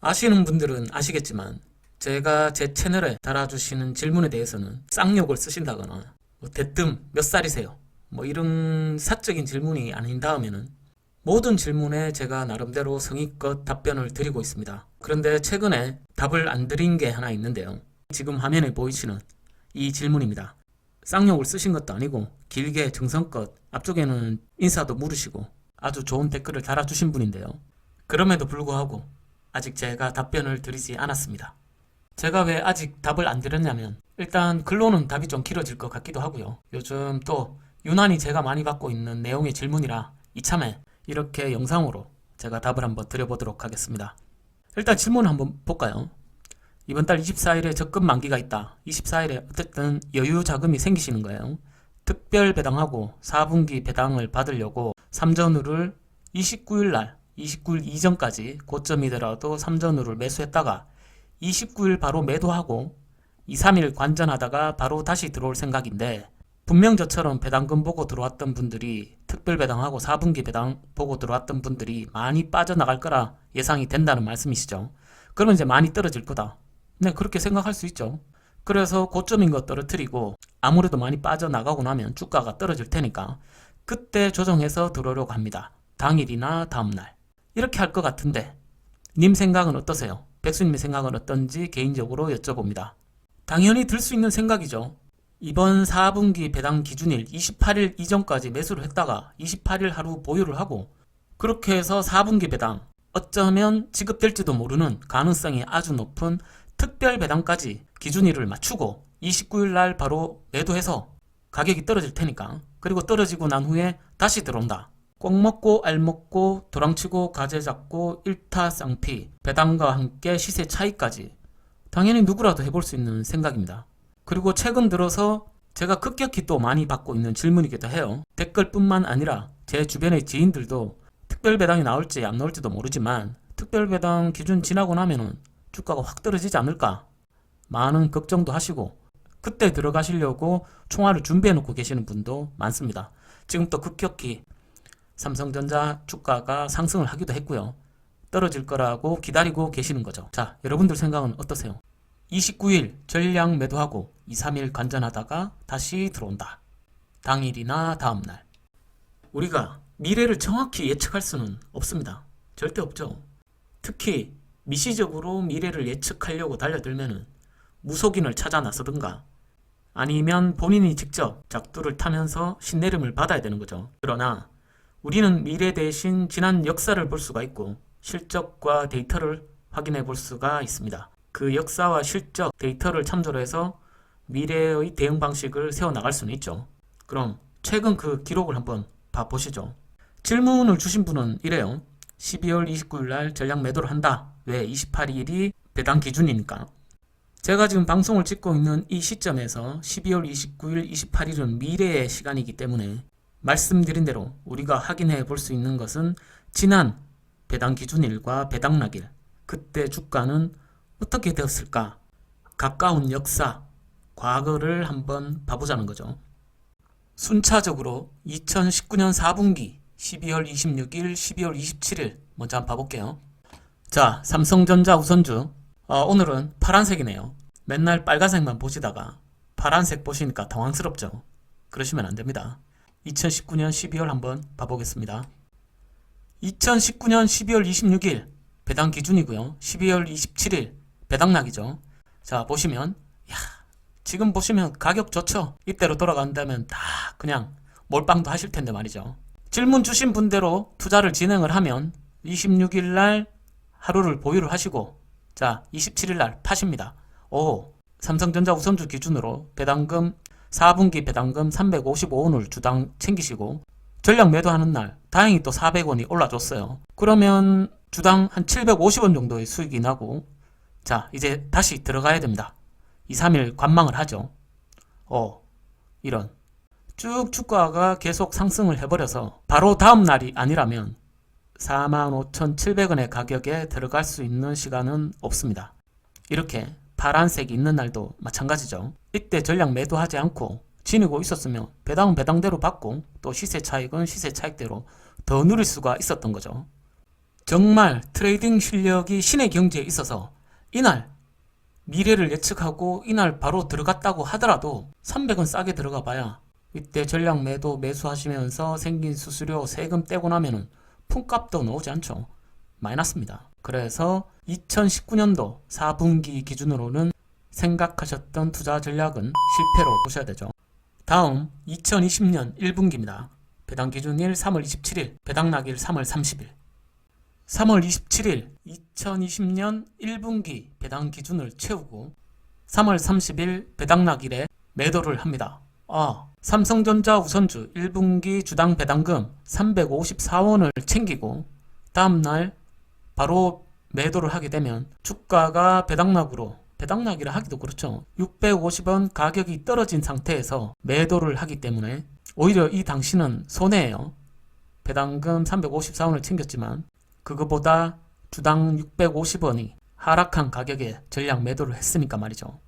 아시는 분들은 아시겠지만 제가 제 채널에 달아주시는 질문에 대해서는 쌍욕을 쓰신다거나 대뜸 몇 살이세요? 이런 사적인 질문이 아닌 다음에는 모든 질문에 제가 나름대로 성의껏 답변을 드리고 있습니다. 그런데 최근에 답을 안 드린 게 하나 있는데요. 지금 화면에 보이시는 이 질문입니다. 쌍욕을 쓰신 것도 아니고 길게 정성껏 앞쪽에는 인사도 물으시고 아주 좋은 댓글을 달아주신 분인데요. 그럼에도 불구하고 아직 제가 답변을 드리지 않았습니다. 제가 왜 아직 답을 안 드렸냐면 일단 글로는 답이 좀 길어질 것 같기도 하고요. 요즘 또 유난히 제가 많이 받고 있는 내용의 질문이라 이참에 이렇게 영상으로 제가 답을 한번 드려보도록 하겠습니다. 일단 질문을 한번 볼까요? 이번 달 24일에 적금 만기가 있다. 24일에 어쨌든 여유 자금이 생기시는 거예요. 특별 배당하고 4분기 배당을 받으려고 삼전후를 29일 이전까지 고점이더라도 삼전후를 매수했다가 29일 바로 매도하고 2, 3일 관전하다가 바로 다시 들어올 생각인데 분명 저처럼 배당금 보고 들어왔던 분들이 특별 배당하고 4분기 배당 보고 들어왔던 분들이 많이 빠져나갈 거라 예상이 된다는 말씀이시죠. 그러면 이제 많이 떨어질 거다. 네, 그렇게 생각할 수 있죠. 그래서 고점인 거 떨어뜨리고 아무래도 많이 빠져나가고 나면 주가가 떨어질 테니까 그때 조정해서 들어오려고 합니다. 당일이나 다음날. 이렇게 할 것 같은데 님 생각은 어떠세요? 백수님의 생각은 어떤지 개인적으로 여쭤봅니다. 당연히 들 수 있는 생각이죠. 이번 4분기 배당 기준일 28일 이전까지 매수를 했다가 28일 하루 보유를 하고 그렇게 해서 4분기 배당 어쩌면 지급될지도 모르는 가능성이 아주 높은 특별 배당까지 기준일을 맞추고 29일 날 바로 매도해서 가격이 떨어질 테니까 그리고 떨어지고 난 후에 다시 들어온다. 꼭 먹고 알 먹고 도랑치고 가재 잡고 일타쌍피 배당과 함께 시세 차이까지 당연히 누구라도 해볼 수 있는 생각입니다. 그리고 최근 들어서 제가 급격히 또 많이 받고 있는 질문이기도 해요. 댓글뿐만 아니라 제 주변의 지인들도 특별 배당이 나올지 안 나올지도 모르지만 특별 배당 기준 지나고 나면은 주가가 확 떨어지지 않을까 많은 걱정도 하시고 그때 들어가시려고 총알을 준비해 놓고 계시는 분도 많습니다. 지금 또 급격히 삼성전자 주가가 상승을 하기도 했고요. 떨어질 거라고 기다리고 계시는 거죠. 자, 여러분들 생각은 어떠세요? 29일 전량 매도하고 2, 3일 관전하다가 다시 들어온다. 당일이나 다음날. 우리가 미래를 정확히 예측할 수는 없습니다. 절대 없죠. 특히 미시적으로 미래를 예측하려고 달려들면은 무속인을 찾아 나서든가 아니면 본인이 직접 작두를 타면서 신내림을 받아야 되는 거죠. 그러나 우리는 미래 대신 지난 역사를 볼 수가 있고 실적과 데이터를 확인해 볼 수가 있습니다. 그 역사와 실적, 데이터를 참조로 해서 미래의 대응 방식을 세워나갈 수는 있죠. 그럼 최근 그 기록을 한번 봐보시죠. 질문을 주신 분은 이래요. 12월 29일 날 전량 매도를 한다. 왜? 28일이 배당 기준이니까. 제가 지금 방송을 찍고 있는 이 시점에서 12월 29일, 28일은 미래의 시간이기 때문에 말씀드린 대로 우리가 확인해 볼 수 있는 것은 지난 배당 기준일과 배당락일 그때 주가는 어떻게 되었을까? 가까운 역사, 과거를 한번 봐보자는 거죠. 순차적으로 2019년 4분기 12월 26일, 12월 27일 먼저 한번 봐볼게요. 자, 삼성전자 우선주 오늘은 파란색이네요. 맨날 빨간색만 보시다가 파란색 보시니까 당황스럽죠? 그러시면 안 됩니다. 2019년 12월 한번 봐보겠습니다. 2019년 12월 26일 배당 기준이고요. 12월 27일 배당락이죠. 자, 보시면 지금 보시면 가격 좋죠? 이때로 돌아간다면 다 그냥 몰빵도 하실 텐데 말이죠. 질문 주신 분대로 투자를 진행을 하면 26일 날 하루를 보유를 하시고 자, 27일 날 파십니다. 오, 삼성전자 우선주 기준으로 배당금 4분기 배당금 355원을 주당 챙기시고 전량 매도하는 날 다행히 또 400원이 올라줬어요. 그러면 주당 한 750원 정도의 수익이 나고 자, 이제 다시 들어가야 됩니다. 2, 3일 관망을 하죠. 이런 쭉 주가가 계속 상승을 해버려서 바로 다음 날이 아니라면 45,700원의 가격에 들어갈 수 있는 시간은 없습니다. 이렇게 파란색이 있는 날도 마찬가지죠. 이때 전량 매도하지 않고 지니고 있었으면 배당은 배당대로 받고 또 시세 차익은 시세 차익대로 더 누릴 수가 있었던 거죠. 정말 트레이딩 실력이 신의 경지에 있어서 이날 미래를 예측하고 이날 바로 들어갔다고 하더라도 300원 싸게 들어가 봐야 이때 전략 매도 매수하시면서 생긴 수수료 세금 떼고 나면은 품값도 나오지 않죠. 마이너스입니다. 그래서 2019년도 4분기 기준으로는 생각하셨던 투자 전략은 실패로 보셔야 되죠. 다음 2020년 1분기입니다. 배당 기준일 3월 27일, 배당 낙일 3월 30일. 3월 27일 2020년 1분기 배당 기준을 채우고 3월 30일 배당 낙일에 매도를 합니다. 삼성전자 우선주 1분기 주당 배당금 354원을 챙기고 다음날 바로 매도를 하게 되면 주가가 배당락이라 하기도 그렇죠. 650원 가격이 떨어진 상태에서 매도를 하기 때문에 오히려 이 당시는 손해예요. 배당금 354원을 챙겼지만 그거보다 주당 650원이 하락한 가격에 전략 매도를 했으니까 말이죠.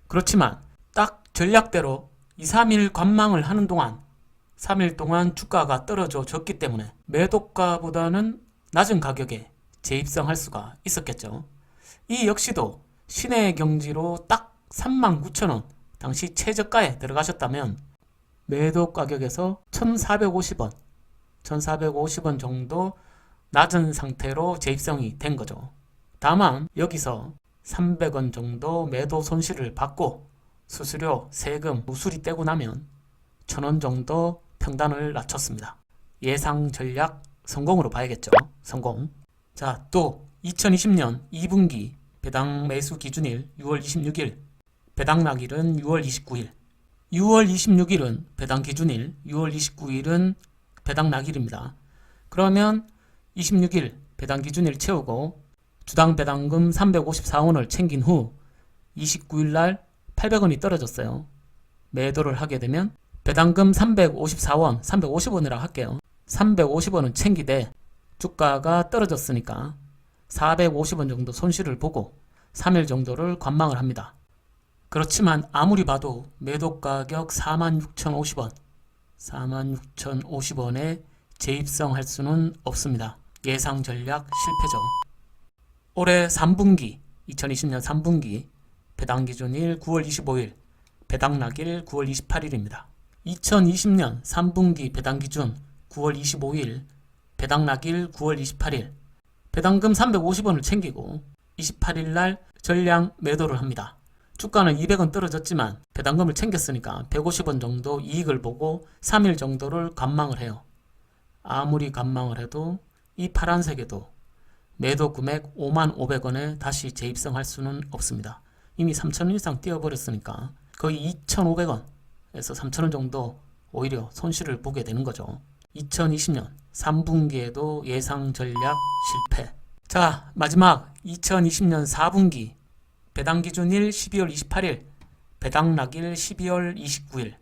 그렇지만 딱 전략대로 2, 3일 관망을 하는 동안 3일 동안 주가가 떨어져 졌기 때문에 매도가보다는 낮은 가격에 재입성할 수가 있었겠죠. 이 역시도 신의 경지로 딱 39,000원 당시 최저가에 들어가셨다면 매도 가격에서 1,450원 정도 낮은 상태로 재입성이 된 거죠. 다만 여기서 300원 정도 매도 손실을 받고 수수료, 세금, 무수리 떼고 나면 1,000원 정도 평단을 낮췄습니다. 예상 전략 성공으로 봐야겠죠. 성공. 자, 또 2020년 2분기 배당 매수 기준일 6월 26일, 배당 낙일은 6월 29일. 6월 26일은 배당 기준일, 6월 29일은 배당 낙일입니다. 그러면 26일 배당 기준일 채우고 주당 배당금 354원을 챙긴 후 29일 날 800원이 떨어졌어요. 매도를 하게 되면 배당금 354원, 350원이라 할게요. 350원은 챙기되 주가가 떨어졌으니까 450원 정도 손실을 보고 3일 정도를 관망을 합니다. 그렇지만 아무리 봐도 매도 가격 46,050원, 46,050원에 재입성할 수는 없습니다. 예상 전략 실패죠. 올해 3분기, 2020년 3분기 배당 기준일 9월 25일, 배당 낙일 9월 28일입니다. 2020년 3분기 배당 기준 9월 25일, 배당 낙일 9월 28일, 배당금 350원을 챙기고 28일 날 전량 매도를 합니다. 주가는 200원 떨어졌지만 배당금을 챙겼으니까 150원 정도 이익을 보고 3일 정도를 관망을 해요. 아무리 관망을 해도 이 파란색에도 매도 금액 55,500원에 다시 재입성할 수는 없습니다. 이미 3,000원 이상 뛰어버렸으니까 거의 2,500원에서 3,000원 정도 오히려 손실을 보게 되는 거죠. 2020년 3분기에도 예상 전략 실패. 자, 마지막 2020년 4분기 배당 기준일 12월 28일, 배당 낙일 12월 29일.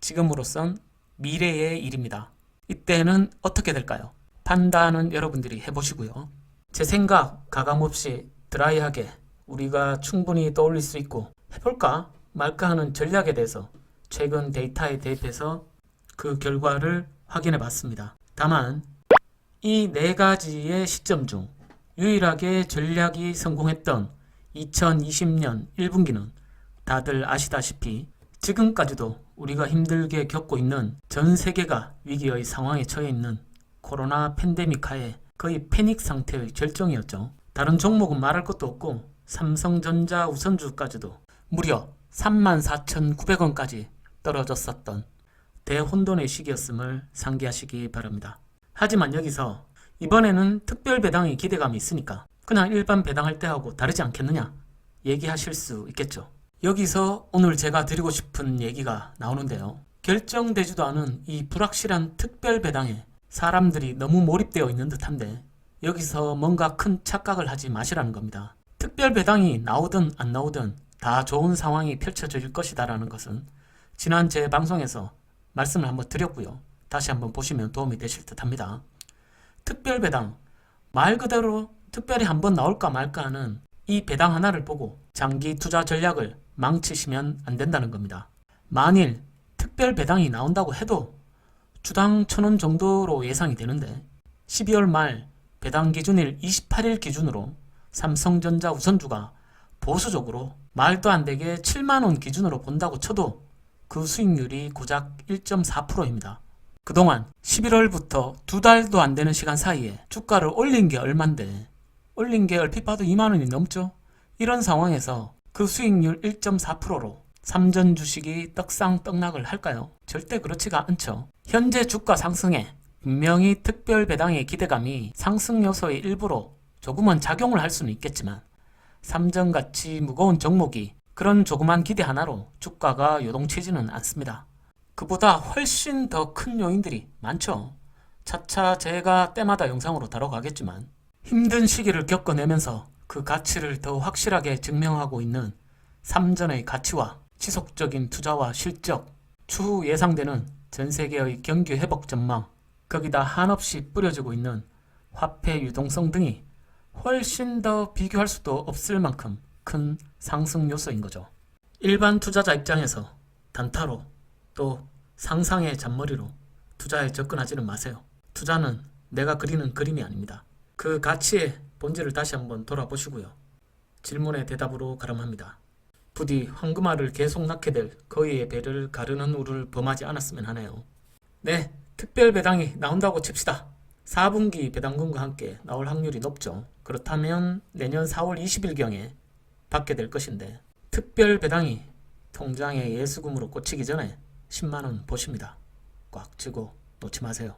지금으로선 미래의 일입니다. 이때는 어떻게 될까요? 판단은 여러분들이 해보시고요. 제 생각 가감없이 드라이하게 우리가 충분히 떠올릴 수 있고 해볼까 말까 하는 전략에 대해서 최근 데이터에 대입해서 그 결과를 확인해 봤습니다. 다만 이 네 가지의 시점 중 유일하게 전략이 성공했던 2020년 1분기는 다들 아시다시피 지금까지도 우리가 힘들게 겪고 있는 전 세계가 위기의 상황에 처해 있는 코로나 팬데믹 하에 거의 패닉 상태의 절정이었죠. 다른 종목은 말할 것도 없고 삼성전자 우선주까지도 무려 34,900원까지 떨어졌었던 대혼돈의 시기였음을 상기하시기 바랍니다. 하지만 여기서 이번에는 특별 배당의 기대감이 있으니까 그냥 일반 배당할 때하고 다르지 않겠느냐 얘기하실 수 있겠죠. 여기서 오늘 제가 드리고 싶은 얘기가 나오는데요. 결정되지도 않은 이 불확실한 특별 배당에 사람들이 너무 몰입되어 있는 듯한데 여기서 뭔가 큰 착각을 하지 마시라는 겁니다. 특별 배당이 나오든 안 나오든 다 좋은 상황이 펼쳐질 것이다 라는 것은 지난 제 방송에서 말씀을 한번 드렸고요. 다시 한번 보시면 도움이 되실 듯 합니다. 특별 배당, 말 그대로 특별히 한번 나올까 말까 하는 이 배당 하나를 보고 장기 투자 전략을 망치시면 안 된다는 겁니다. 만일 특별 배당이 나온다고 해도 주당 1,000원 정도로 예상이 되는데 12월 말 배당 기준일 28일 기준으로 삼성전자 우선주가 보수적으로 말도 안 되게 7만원 기준으로 본다고 쳐도 그 수익률이 고작 1.4%입니다. 그동안 11월부터 2달도 안 되는 시간 사이에 주가를 올린 게 얼만데, 올린 게 얼핏 봐도 2만원이 넘죠? 이런 상황에서 그 수익률 1.4%로 삼전 주식이 떡상떡락을 할까요? 절대 그렇지가 않죠. 현재 주가 상승에 분명히 특별 배당의 기대감이 상승 요소의 일부로 조금은 작용을 할 수는 있겠지만, 삼전같이 무거운 종목이 그런 조그만 기대 하나로 주가가 요동치지는 않습니다. 그보다 훨씬 더 큰 요인들이 많죠. 차차 제가 때마다 영상으로 다뤄가겠지만, 힘든 시기를 겪어내면서 그 가치를 더 확실하게 증명하고 있는 삼전의 가치와 지속적인 투자와 실적, 추후 예상되는 전 세계의 경기 회복 전망, 거기다 한없이 뿌려지고 있는 화폐 유동성 등이 훨씬 더 비교할 수도 없을 만큼 큰 상승 요소인 거죠. 일반 투자자 입장에서 단타로 또 상상의 잔머리로 투자에 접근하지는 마세요. 투자는 내가 그리는 그림이 아닙니다. 그 가치의 본질을 다시 한번 돌아보시고요. 질문의 대답으로 가름합니다. 부디 황금알을 계속 낳게 될 거위의 배를 가르는 우를 범하지 않았으면 하네요. 네, 특별 배당이 나온다고 칩시다. 4분기 배당금과 함께 나올 확률이 높죠. 그렇다면 내년 4월 20일경에 받게 될 것인데, 특별 배당이 통장에 예수금으로 꽂히기 전에 10만원 보십니다. 꽉 쥐고 놓지 마세요.